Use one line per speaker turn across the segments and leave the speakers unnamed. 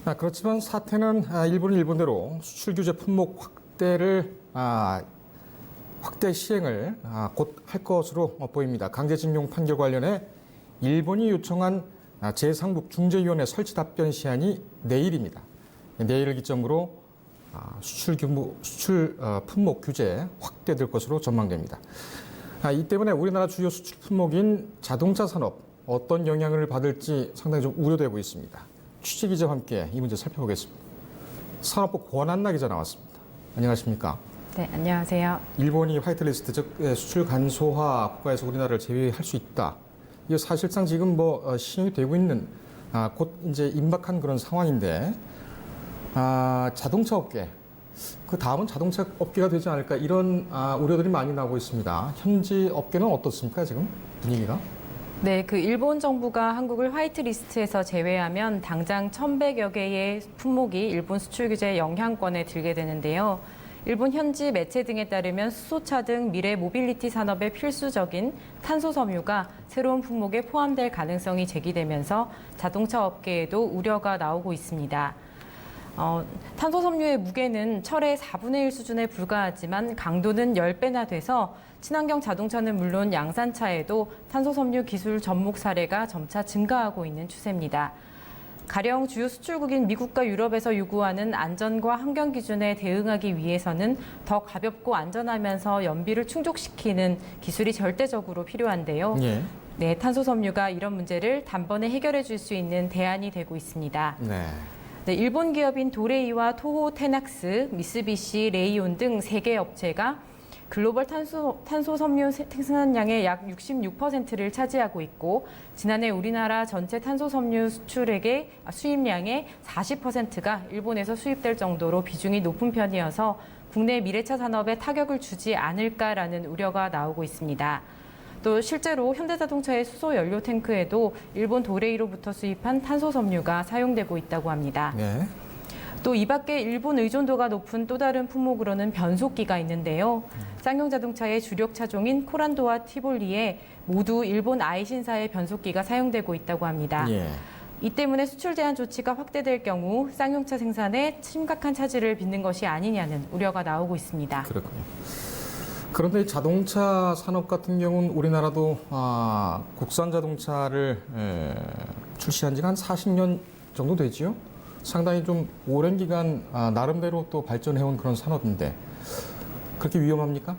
그렇지만 사태는 일본은 일본대로 수출 규제 품목 확대 시행을 곧 할 것으로 보입니다. 강제징용 판결 관련해 일본이 요청한 제3국 중재위원회 설치 답변 시한이 내일입니다. 내일을 기점으로 수출 품목 규제 확대될 것으로 전망됩니다. 이 때문에 우리나라 주요 수출 품목인 자동차 산업 어떤 영향을 받을지 상당히 좀 우려되고 있습니다. 취재 기자와 함께 이 문제 살펴보겠습니다. 산업부 권한나 기자 나왔습니다. 안녕하십니까?
네, 안녕하세요.
일본이 화이트리스트, 즉 수출 간소화 국가에서 우리나라를 제외할 수 있다. 이거 사실상 지금 시행이 되고 있는 곧 이제 임박한 그런 상황인데 자동차 업계 그 다음은 자동차 업계가 되지 않을까 이런 우려들이 많이 나오고 있습니다. 현지 업계는 어떻습니까 지금 분위기가?
네, 일본 정부가 한국을 화이트리스트에서 제외하면 당장 1,100여 개의 품목이 일본 수출 규제 영향권에 들게 되는데요. 일본 현지 매체 등에 따르면 수소차 등 미래 모빌리티 산업의 필수적인 탄소 섬유가 새로운 품목에 포함될 가능성이 제기되면서 자동차 업계에도 우려가 나오고 있습니다. 탄소 섬유의 무게는 철의 4분의 1 수준에 불과하지만 강도는 10배나 돼서 친환경 자동차는 물론 양산차에도 탄소 섬유 기술 접목 사례가 점차 증가하고 있는 추세입니다. 가령 주요 수출국인 미국과 유럽에서 요구하는 안전과 환경 기준에 대응하기 위해서는 더 가볍고 안전하면서 연비를 충족시키는 기술이 절대적으로 필요한데요.
예.
네, 탄소 섬유가 이런 문제를 단번에 해결해 줄 수 있는 대안이 되고 있습니다.
네.
네, 일본 기업인 도레이와 토호 테낙스, 미쓰비시, 레이온 등 3개 업체가 글로벌 탄소 섬유 생산량의 약 66%를 차지하고 있고 지난해 우리나라 전체 탄소 섬유 수입량의 40%가 일본에서 수입될 정도로 비중이 높은 편이어서 국내 미래차 산업에 타격을 주지 않을까라는 우려가 나오고 있습니다. 또 실제로 현대자동차의 수소 연료 탱크에도 일본 도레이로부터 수입한 탄소 섬유가 사용되고 있다고 합니다.
네.
또 이 밖에 일본 의존도가 높은 또 다른 품목으로는 변속기가 있는데요. 쌍용 자동차의 주력 차종인 코란도와 티볼리에 모두 일본 아이신사의 변속기가 사용되고 있다고 합니다.
예.
이 때문에 수출 제한 조치가 확대될 경우 쌍용차 생산에 심각한 차질을 빚는 것이 아니냐는 우려가 나오고 있습니다.
그렇군요. 그런데 자동차 산업 같은 경우는 우리나라도 국산 자동차를 출시한 지가 한 40년 정도 되지요? 상당히 좀 오랜 기간 나름대로 또 발전해온 그런 산업인데 그렇게 위험합니까?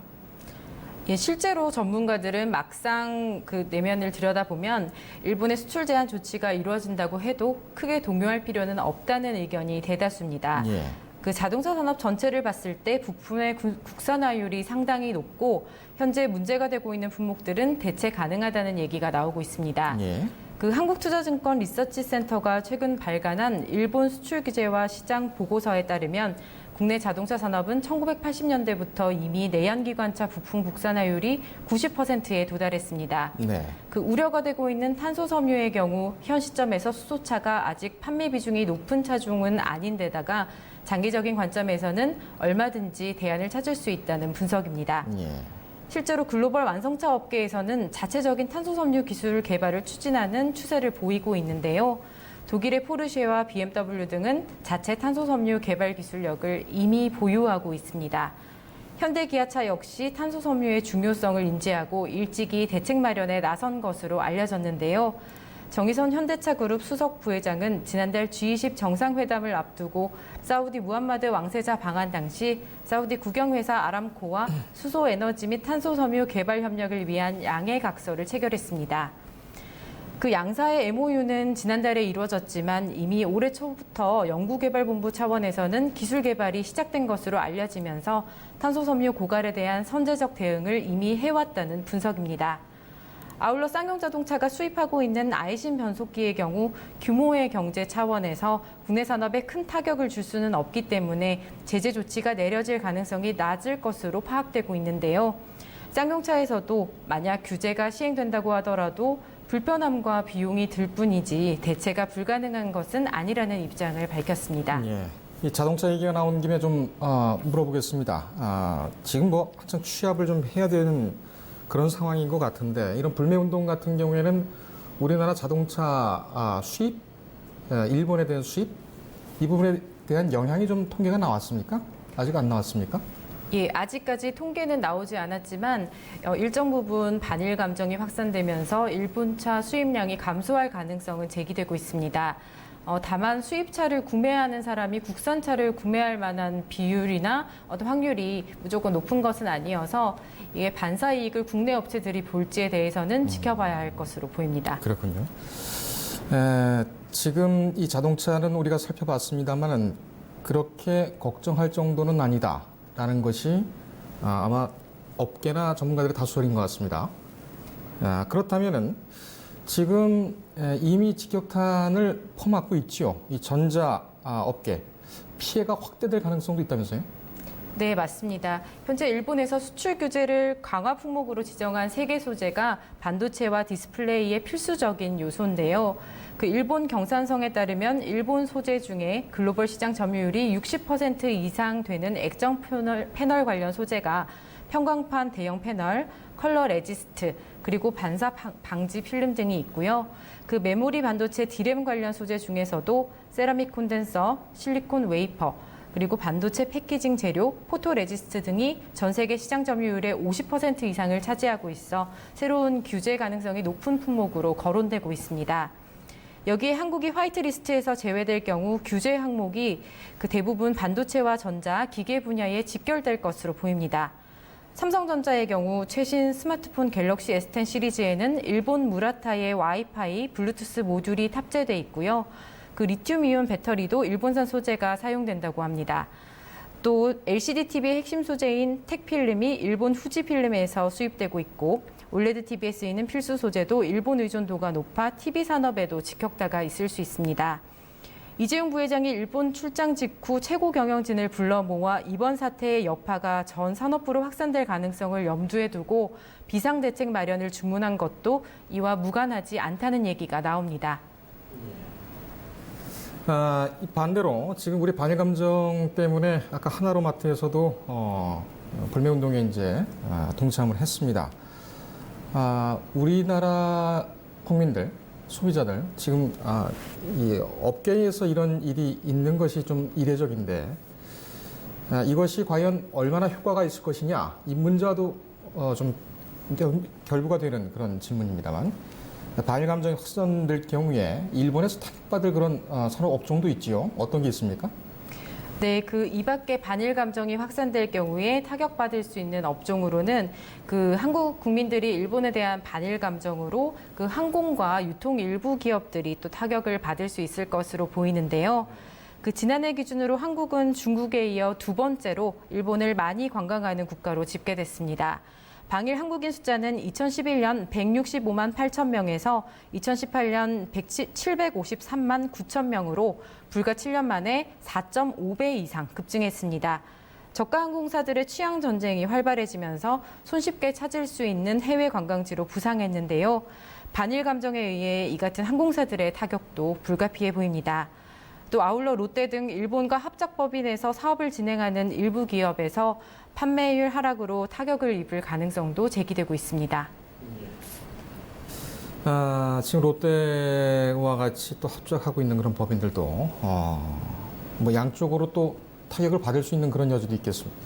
예, 실제로 전문가들은 막상 내면을 들여다보면 일본의 수출 제한 조치가 이루어진다고 해도 크게 동요할 필요는 없다는 의견이 대다수입니다.
예.
자동차 산업 전체를 봤을 때 부품의 국산화율이 상당히 높고 현재 문제가 되고 있는 품목들은 대체 가능하다는 얘기가 나오고 있습니다.
예.
한국투자증권 리서치센터가 최근 발간한 일본 수출 규제와 시장 보고서에 따르면 국내 자동차 산업은 1980년대부터 이미 내연기관차 부품 국산화율이 90%에 도달했습니다.
네.
우려가 되고 있는 탄소 섬유의 경우 현 시점에서 수소차가 아직 판매 비중이 높은 차종은 아닌데다가 장기적인 관점에서는 얼마든지 대안을 찾을 수 있다는 분석입니다.
예.
실제로 글로벌 완성차 업계에서는 자체적인 탄소 섬유 기술 개발을 추진하는 추세를 보이고 있는데요. 독일의 포르쉐와 BMW 등은 자체 탄소 섬유 개발 기술력을 이미 보유하고 있습니다. 현대 기아차 역시 탄소 섬유의 중요성을 인지하고 일찍이 대책 마련에 나선 것으로 알려졌는데요. 정의선 현대차 그룹 수석 부회장은 지난달 G20 정상회담을 앞두고 사우디 무함마드 왕세자 방한 당시 사우디 국영회사 아람코와 수소 에너지 및 탄소 섬유 개발 협력을 위한 양해 각서를 체결했습니다. 양사의 MOU는 지난달에 이루어졌지만 이미 올해 초부터 연구개발본부 차원에서는 기술 개발이 시작된 것으로 알려지면서 탄소 섬유 고갈에 대한 선제적 대응을 이미 해왔다는 분석입니다. 아울러 쌍용자동차가 수입하고 있는 아이신 변속기의 경우 규모의 경제 차원에서 국내 산업에 큰 타격을 줄 수는 없기 때문에 제재 조치가 내려질 가능성이 낮을 것으로 파악되고 있는데요. 쌍용차에서도 만약 규제가 시행된다고 하더라도 불편함과 비용이 들 뿐이지 대체가 불가능한 것은 아니라는 입장을 밝혔습니다.
예. 이 자동차 얘기가 나온 김에 좀 물어보겠습니다. 지금 한창 취합을 좀 해야 되는 그런 상황인 것 같은데 이런 불매운동 같은 경우에는 우리나라 자동차 수입, 일본에 대한 수입 이 부분에 대한 영향이 좀 통계가 나왔습니까? 아직 안 나왔습니까?
예, 아직까지 통계는 나오지 않았지만 일정 부분 반일 감정이 확산되면서 일본차 수입량이 감소할 가능성은 제기되고 있습니다. 다만 수입차를 구매하는 사람이 국산차를 구매할 만한 비율이나 어떤 확률이 무조건 높은 것은 아니어서 이게 반사 이익을 국내 업체들이 볼지에 대해서는 지켜봐야 할 것으로 보입니다.
그렇군요. 지금 이 자동차는 우리가 살펴봤습니다만은 그렇게 걱정할 정도는 아니다라는 것이 아마 업계나 전문가들의 다수설인 것 같습니다. 그렇다면은 지금 이미 직격탄을 퍼맞고 있지요. 이 전자 업계 피해가 확대될 가능성도 있다면서요?
네, 맞습니다. 현재 일본에서 수출 규제를 강화 품목으로 지정한 3개 소재가 반도체와 디스플레이의 필수적인 요소인데요. 그 일본 경산성에 따르면 일본 소재 중에 글로벌 시장 점유율이 60% 이상 되는 액정 패널 관련 소재가 편광판 대형 패널, 컬러 레지스트, 그리고 반사 방지 필름 등이 있고요. 그 메모리 반도체 D램 관련 소재 중에서도 세라믹 콘덴서, 실리콘 웨이퍼, 그리고 반도체 패키징 재료, 포토 레지스트 등이 전 세계 시장 점유율의 50% 이상을 차지하고 있어 새로운 규제 가능성이 높은 품목으로 거론되고 있습니다. 여기에 한국이 화이트리스트에서 제외될 경우 규제 항목이 그 대부분 반도체와 전자, 기계 분야에 집결될 것으로 보입니다. 삼성전자의 경우 최신 스마트폰 갤럭시 S10 시리즈에는 일본 무라타의 와이파이, 블루투스 모듈이 탑재돼 있고요. 그 리튬이온 배터리도 일본산 소재가 사용된다고 합니다. 또 LCD TV의 핵심 소재인 텍필름이 일본 후지필름에서 수입되고 있고 올레드 TV에 쓰이는 필수 소재도 일본 의존도가 높아 TV 산업에도 직격타가 있을 수 있습니다. 이재용 부회장이 일본 출장 직후 최고 경영진을 불러 모아 이번 사태의 여파가 전 산업부로 확산될 가능성을 염두에 두고 비상대책 마련을 주문한 것도 이와 무관하지 않다는 얘기가 나옵니다.
반대로 지금 우리 반일 감정 때문에 아까 하나로마트에서도 불매운동에 이제 동참을 했습니다. 우리나라 국민들, 소비자들 지금 이 업계에서 이런 일이 있는 것이 좀 이례적인데 이것이 과연 얼마나 효과가 있을 것이냐 이 문제와도 좀 결부가 되는 그런 질문입니다만 반일 감정이 확산될 경우에 일본에서 타격받을 그런 산업 업종도 있지요. 어떤 게 있습니까?
네, 그 이 밖에 반일 감정이 확산될 경우에 타격받을 수 있는 업종으로는 그 한국 국민들이 일본에 대한 반일 감정으로 그 항공과 유통 일부 기업들이 또 타격을 받을 수 있을 것으로 보이는데요. 그 지난해 기준으로 한국은 중국에 이어 2번째로 일본을 많이 관광하는 국가로 집계됐습니다. 방일 한국인 숫자는 2011년 165만 8천 명에서 2018년 753만 9천 명으로 불과 7년 만에 4.5배 이상 급증했습니다. 저가 항공사들의 취향 전쟁이 활발해지면서 손쉽게 찾을 수 있는 해외 관광지로 부상했는데요. 반일 감정에 의해 이 같은 항공사들의 타격도 불가피해 보입니다. 또 아울러 롯데 등 일본과 합작법인에서 사업을 진행하는 일부 기업에서 판매율 하락으로 타격을 입을 가능성도 제기되고 있습니다.
지금 롯데와 같이 또 합작하고 있는 그런 법인들도 뭐 양쪽으로 또 타격을 받을 수 있는 그런 여지도 있겠습니다.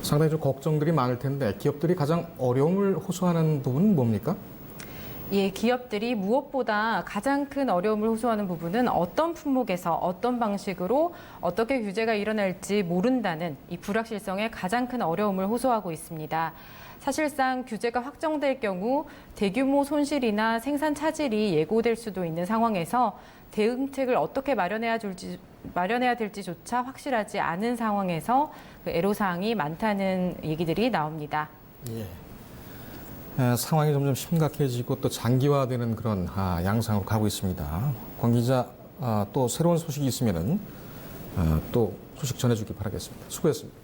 상당히 좀 걱정들이 많을 텐데 기업들이 가장 어려움을 호소하는 부분은 뭡니까?
예, 기업들이 무엇보다 가장 큰 어려움을 호소하는 부분은 어떤 품목에서 어떤 방식으로 어떻게 규제가 일어날지 모른다는 이 불확실성에 가장 큰 어려움을 호소하고 있습니다. 사실상 규제가 확정될 경우 대규모 손실이나 생산 차질이 예고될 수도 있는 상황에서 대응책을 어떻게 마련해야 될지조차 확실하지 않은 상황에서 그 애로사항이 많다는 얘기들이 나옵니다.
예. 상황이 점점 심각해지고 또 장기화되는 그런 양상으로 가고 있습니다. 권 기자, 또 새로운 소식이 있으면은 또 소식 전해주길 바라겠습니다. 수고했습니다.